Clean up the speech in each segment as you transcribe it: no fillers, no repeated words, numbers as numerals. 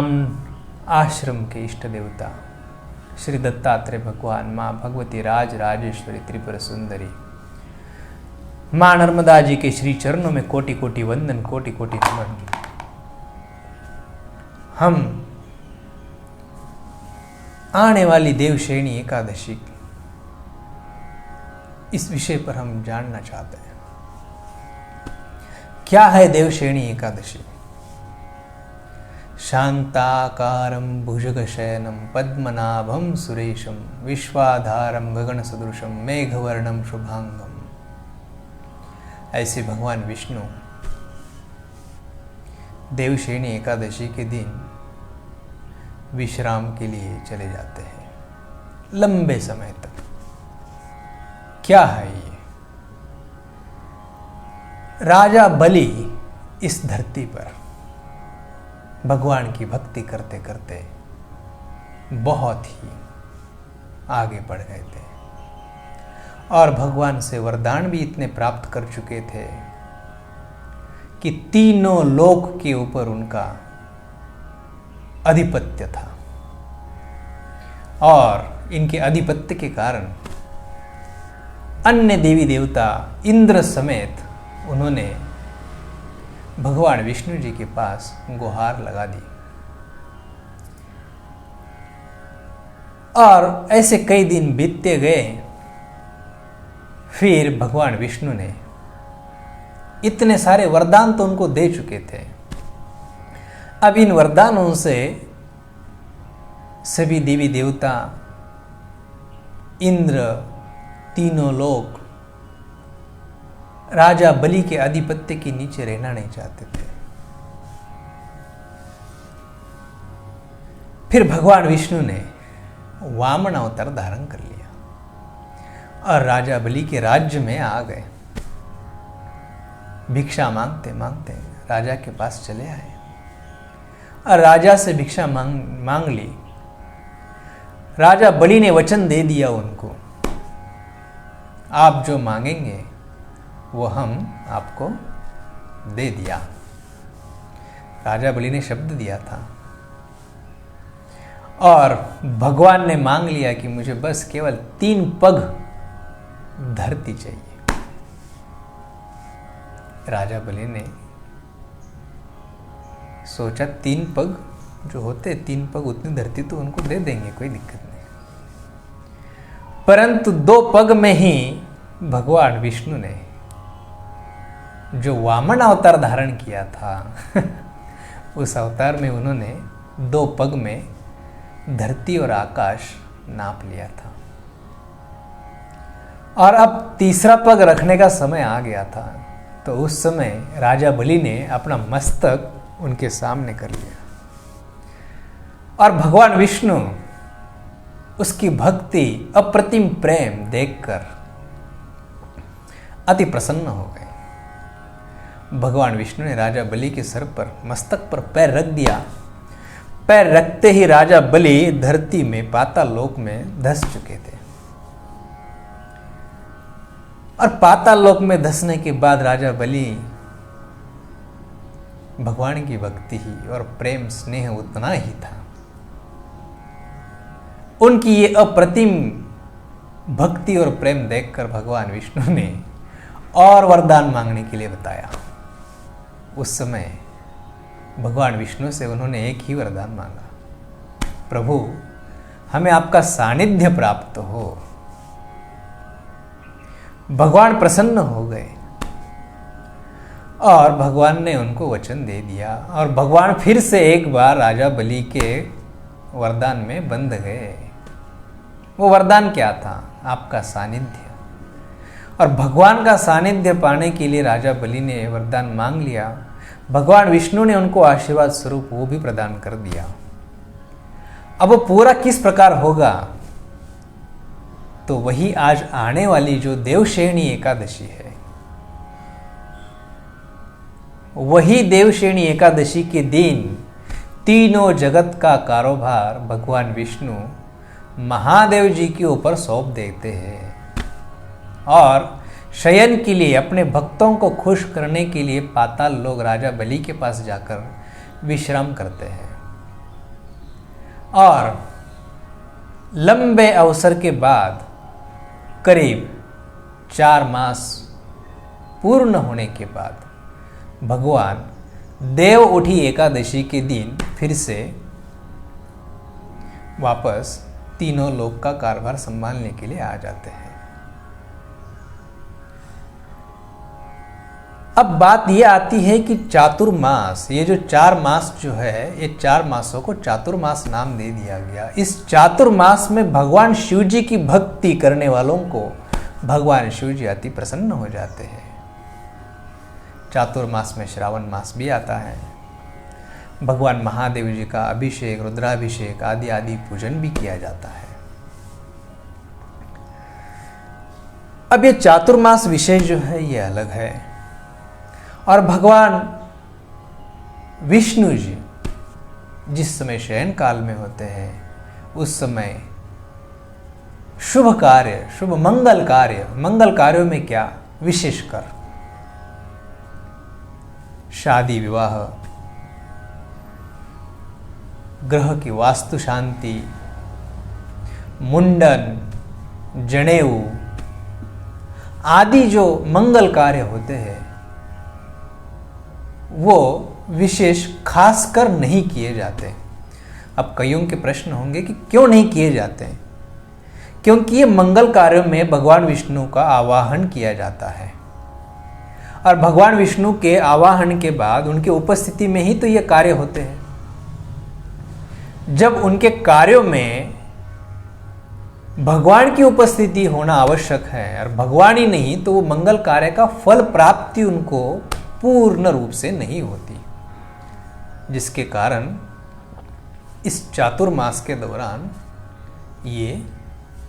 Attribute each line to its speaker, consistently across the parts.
Speaker 1: राम आश्रम के इष्ट देवता श्री दत्तात्रेय भगवान, माँ भगवती राज राजेश्वरी त्रिपुर सुंदरी, माँ नर्मदा जी के श्री चरणों में कोटि कोटि वंदन, कोटि कोटि नमन। हम आने वाली देवशयनी एकादशी इस विषय पर हम जानना चाहते हैं। क्या है देवशयनी एकादशी? शांताकारं भुजगशयनं पद्मनाभं सुरेशं विश्वाधारं गगनसदृशं मेघवर्णं शुभांगं। ऐसे भगवान विष्णु देवशयनी एकादशी के दिन विश्राम के लिए चले जाते हैं लंबे समय तक। क्या है ये? राजा बलि इस धरती पर भगवान की भक्ति करते करते बहुत ही आगे बढ़ गए थे और भगवान से वरदान भी इतने प्राप्त कर चुके थे कि तीनों लोक के ऊपर उनका आधिपत्य था। और इनके आधिपत्य के कारण अन्य देवी देवता इंद्र समेत उन्होंने भगवान विष्णु जी के पास गुहार लगा दी। और ऐसे कई दिन बीतते गए। फिर भगवान विष्णु ने इतने सारे वरदान तो उनको दे चुके थे। अब इन वरदानों से सभी देवी देवता, इंद्र, तीनों लोग राजा बलि के आधिपत्य के नीचे रहना नहीं चाहते थे। फिर भगवान विष्णु ने वामन अवतार धारण कर लिया और राजा बलि के राज्य में आ गए। भिक्षा मांगते मांगते राजा के पास चले आए और राजा से भिक्षा मांग ली। राजा बलि ने वचन दे दिया उनको, आप जो मांगेंगे वो हम आपको दे दिया। राजा बलि ने शब्द दिया था और भगवान ने मांग लिया कि मुझे बस केवल 3 पग धरती चाहिए। राजा बलि ने सोचा 3 पग जो होते, 3 पग उतनी धरती तो उनको दे देंगे, कोई दिक्कत नहीं। परंतु 2 पग में ही भगवान विष्णु ने जो वामन अवतार धारण किया था उस अवतार में उन्होंने 2 पग में धरती और आकाश नाप लिया था। और अब तीसरा पग रखने का समय आ गया था। तो उस समय राजा बलि ने अपना मस्तक उनके सामने कर लिया और भगवान विष्णु उसकी भक्ति, अप्रतिम प्रेम देखकर अति प्रसन्न हो गए। भगवान विष्णु ने राजा बलि के सर पर, मस्तक पर पैर रख दिया। पैर रखते ही राजा बलि धरती में, पाताल लोक में धंस चुके थे। और पाताल लोक में धंसने के बाद राजा बलि भगवान की भक्ति ही और प्रेम स्नेह उतना ही था। उनकी ये अप्रतिम भक्ति और प्रेम देखकर भगवान विष्णु ने और वरदान मांगने के लिए बताया। उस समय भगवान विष्णु से उन्होंने एक ही वरदान मांगा, प्रभु हमें आपका सानिध्य प्राप्त हो। भगवान प्रसन्न हो गए और भगवान ने उनको वचन दे दिया और भगवान फिर से एक बार राजा बलि के वरदान में बंध गए। वो वरदान क्या था? आपका सानिध्य। और भगवान का सानिध्य पाने के लिए राजा बलि ने वरदान मांग लिया। भगवान विष्णु ने उनको आशीर्वाद स्वरूप वो भी प्रदान कर दिया। अब वो पूरा किस प्रकार होगा, तो वही आज आने वाली जो देवशयनी एकादशी है, वही देवशयनी एकादशी के दिन तीनों जगत का कारोबार भगवान विष्णु महादेव जी के ऊपर सौंप देते हैं और शयन के लिए, अपने भक्तों को खुश करने के लिए पाताल लोग राजा बलि के पास जाकर विश्राम करते हैं। और लंबे अवसर के बाद करीब 4 मास पूर्ण होने के बाद भगवान देव उठी एकादशी के दिन फिर से वापस तीनों लोक का कारभार संभालने के लिए आ जाते हैं। अब बात यह आती है कि चातुर्मास, ये जो 4 मास जो है, ये 4 मासों को चातुर्मास नाम दे दिया गया। इस चातुर्मास में भगवान शिव जी की भक्ति करने वालों को भगवान शिव जी अति प्रसन्न हो जाते हैं। चातुर्मास में श्रावण मास भी आता है। भगवान महादेव जी का अभिषेक, रुद्राभिषेक आदि आदि पूजन भी किया जाता है। अब ये चातुर्मास विषय जो है ये अलग है। और भगवान विष्णु जी जिस समय शयन काल में होते हैं उस समय शुभ कार्य, शुभ मंगल कार्यों में क्या विशेषकर शादी विवाह, ग्रह की वास्तु शांति, मुंडन, जनेऊ आदि जो मंगल कार्य होते हैं वो विशेष खास कर नहीं किए जाते। अब कईयों के प्रश्न होंगे कि क्यों नहीं किए जाते? क्योंकि ये मंगल कार्यों में भगवान विष्णु का आवाहन किया जाता है और भगवान विष्णु के आवाहन के बाद उनके उपस्थिति में ही तो ये कार्य होते हैं। जब उनके कार्यों में भगवान की उपस्थिति होना आवश्यक है और भगवान ही नहीं तो वो मंगल कार्य का फल प्राप्ति उनको पूर्ण रूप से नहीं होती, जिसके कारण इस चातुर्मास के दौरान ये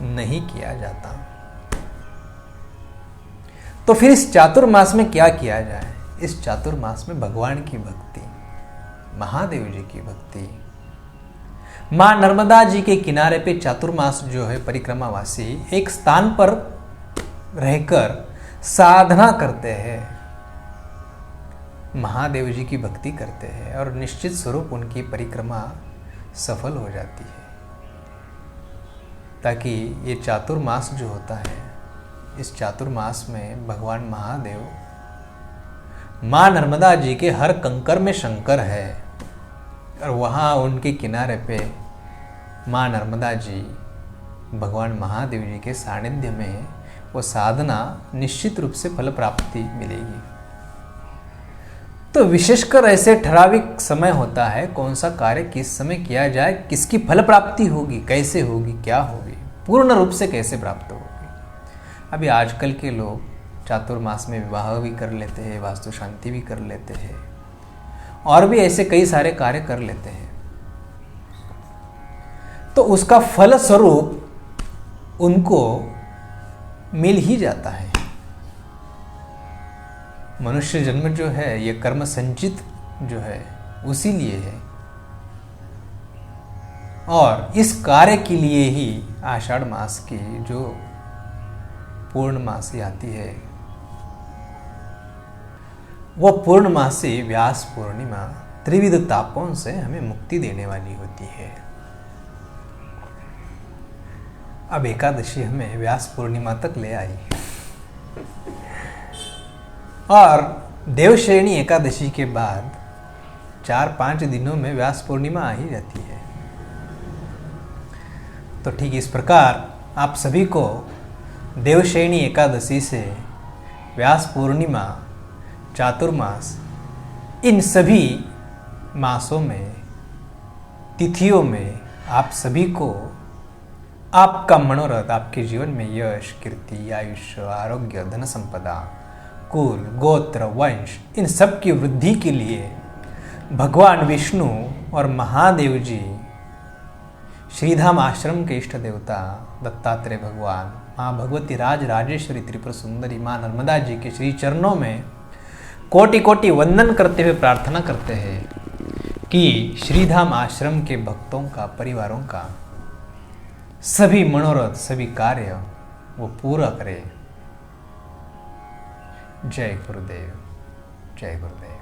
Speaker 1: नहीं किया जाता। तो फिर इस चातुर्मास में क्या किया जाए? इस चातुर्मास में भगवान की भक्ति, महादेव जी की भक्ति, मां नर्मदा जी के किनारे पे चातुर्मास जो है परिक्रमावासी एक स्थान पर रहकर साधना करते हैं, महादेव जी की भक्ति करते हैं और निश्चित स्वरूप उनकी परिक्रमा सफल हो जाती है। ताकि ये चातुर्मास जो होता है, इस चातुर्मास में भगवान महादेव मां नर्मदा जी के हर कंकर में शंकर है और वहाँ उनके किनारे पे मां नर्मदा जी भगवान महादेव जी के सानिध्य में वो साधना निश्चित रूप से फल प्राप्ति मिलेगी। तो विशेषकर ऐसे ठराविक समय होता है कौन सा कार्य किस समय किया जाए, किसकी फल प्राप्ति होगी, कैसे होगी, क्या होगी, पूर्ण रूप से कैसे प्राप्त होगी। अभी आजकल के लोग चातुर्मास में विवाह भी कर लेते हैं, वास्तु शांति भी कर लेते हैं और भी ऐसे कई सारे कार्य कर लेते हैं। तो उसका फल स्वरूप उनको मिल ही जाता है। मनुष्य जन्म जो है ये कर्म संचित जो है उसी लिए है और इस कार्य के लिए ही आषाढ़ मास की जो पूर्णमासी आती है वो पूर्णमासी व्यास पूर्णिमा त्रिविध तापों से हमें मुक्ति देने वाली होती है। अब एकादशी हमें व्यास पूर्णिमा तक ले आई और देवश्रेणी एकादशी के बाद 4-5 दिनों में व्यास पूर्णिमा आ ही जाती है। तो ठीक इस प्रकार आप सभी को देवश्रेणी एकादशी से व्यास पूर्णिमा, चातुर्मास, इन सभी मासों में, तिथियों में आप सभी को आपका मनोरथ, आपके जीवन में यश, कीर्ति, आयुष्य, आरोग्य, धन संपदा, कुल, गोत्र, वंश, इन सब की वृद्धि के लिए भगवान विष्णु और महादेव जी, श्रीधाम आश्रम के इष्ट देवता दत्तात्रेय भगवान, माँ भगवती राज राजेश्वरी त्रिपुर सुंदरी माँ नर्मदा जी के श्री चरणों में कोटि कोटि वंदन करते हुए प्रार्थना करते हैं कि श्रीधाम आश्रम के भक्तों का, परिवारों का सभी मनोरथ, सभी कार्य वो पूरा करे। जय गुरुदेव, जय गुरुदेव।